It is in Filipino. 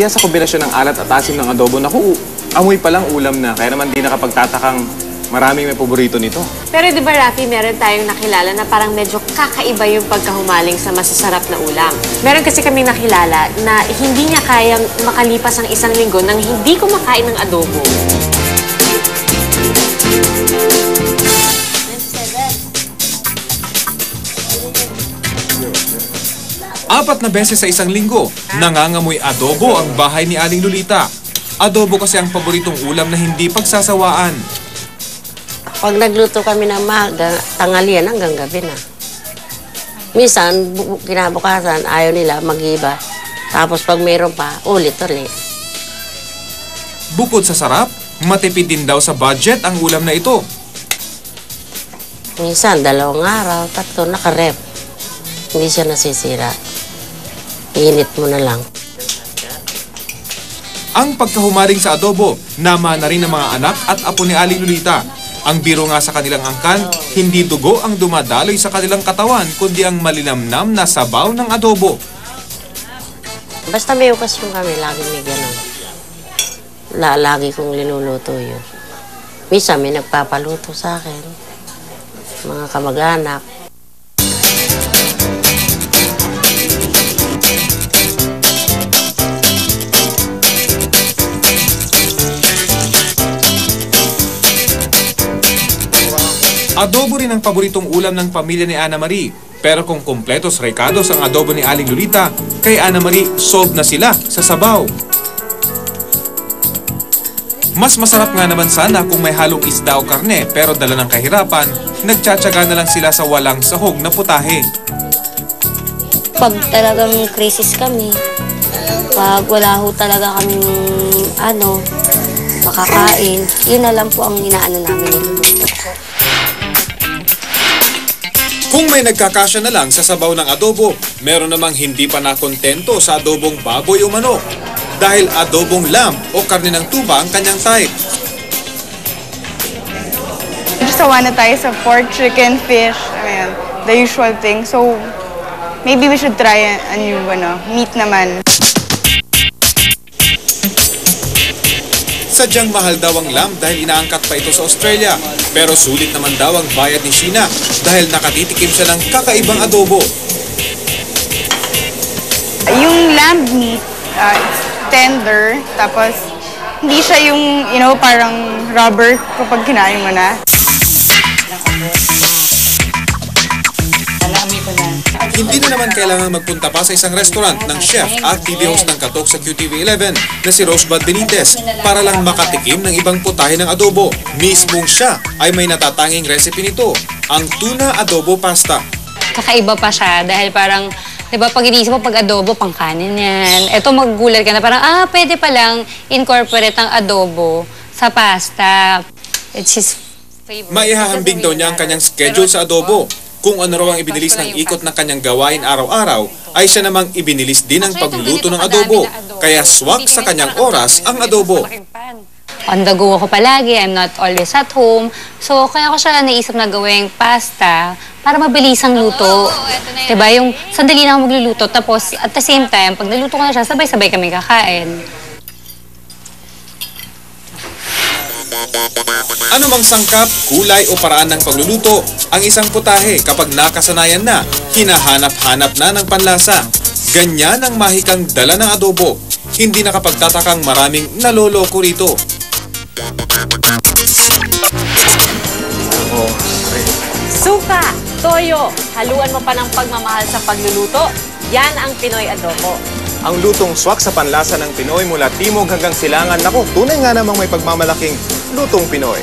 Iya sa kombinasyon ng alat at asim ng adobo, naku, amoy pa lang ulam na. Kaya naman di nakapagtatakang maraming may paborito nito. Pero di ba, Rafi, meron tayong nakilala na parang medyo kakaiba yung pagkahumaling sa masasarap na ulam. Meron kasi kaming nakilala na hindi niya kayang makalipas ang isang linggo nang hindi kumakain ng adobo. Apat na beses sa isang linggo, nangangamoy adobo ang bahay ni Aling Lolita. Adobo kasi ang paboritong ulam na hindi pagsasawaan. Pag nagluto kami ng tanghalian hanggang gabi na. Minsan, kinabukasan, ayaw nila mag-iba. Tapos pag mayroon pa, ulit-ulit. Bukod sa sarap, matipid din daw sa budget ang ulam na ito. Minsan, 2 araw, 3 naka-rep. Hindi siya nasisira. Init mo na lang. Ang pagkahumaling sa adobo, nama na rin ng mga anak at apo ni Aling Lolita. Ang biro nga sa kanilang angkan, hindi dugo ang dumadaloy sa kanilang katawan, kundi ang malinamnam na sabaw ng adobo. Basta may okasyon kami, lagi may gano'n. Lagi kong linuluto yun. Minsan may nagpapaluto sa akin. Mga kamag-anak. Adobo rin ang paboritong ulam ng pamilya ni Ana Marie. Pero kung kompletos recados ang adobo ni Aling Lolita, kay Ana Marie solve na sila sa sabaw. Mas masarap nga naman sana kung may halong isda o karne, pero dala ng kahirapan, nagtsatsaga na lang sila sa walang sahog na putahe. Pag talagang crisis kami, pag wala ho talaga kaming makakain, yun na lang po ang inaano namin niluluto. Kung may nagkakasya na lang sa sabaw ng adobo, meron namang hindi pa nakontento sa adobong baboy o manok. Dahil adobong lamb o karne ng tuba ang kanyang type. Sawa na tayo sa pork, chicken, fish, the usual thing. So, maybe we should try a new meat naman. Sadyang mahal daw ang lamb dahil inaangkat pa ito sa Australia. Pero sulit naman daw ang bayad ni Sheena dahil nakatitikim siya ng kakaibang adobo. Yung lamb meat, it's tender, tapos hindi siya yung, parang rubber kapag kinain mo na. Hindi na naman kailangan magpunta pa sa isang restaurant ng chef at TV host ng Katok sa QTV11 na si Rosebud Benitez para lang makatikim ng ibang putahe ng adobo. Mismong siya ay may natatanging recipe nito, ang tuna adobo pasta. Kakaiba pa siya dahil parang, di ba, pag iniisip mo pag adobo, pang kanin yan. Ito magugulat ka na parang, pwede palang incorporate ang adobo sa pasta. It's his favorite. Maihahambing daw niya ang kanyang schedule sa adobo. Kung ano raw ang ibinilis ng ikot ng kanyang gawain araw-araw, ay siya namang ibinilis din ang pagluluto ng adobo. Kaya swak sa kanyang oras ang adobo. On the go ako palagi, I'm not always at home. So, kaya ko siya naisip na gawing pasta para mabilis ang luto. Diba? Yung sandali na ako magluluto, tapos at the same time, pag naluto ko na siya, sabay-sabay kami kakain. Ano mang sangkap, kulay o paraan ng pagluluto, ang isang putahe kapag nakasanayan na, hinahanap-hanap na ng panlasa. Ganyan ang mahikang dala ng adobo. Hindi nakapagtatakang maraming naloloko rito. Suka, toyo, haluan mo pa ng pagmamahal sa pagluluto. Yan ang Pinoy adobo. Ang lutong swak sa panlasa ng Pinoy mula timog hanggang silangan, naku, tunay nga namang may pagmamalaking lutong Pinoy.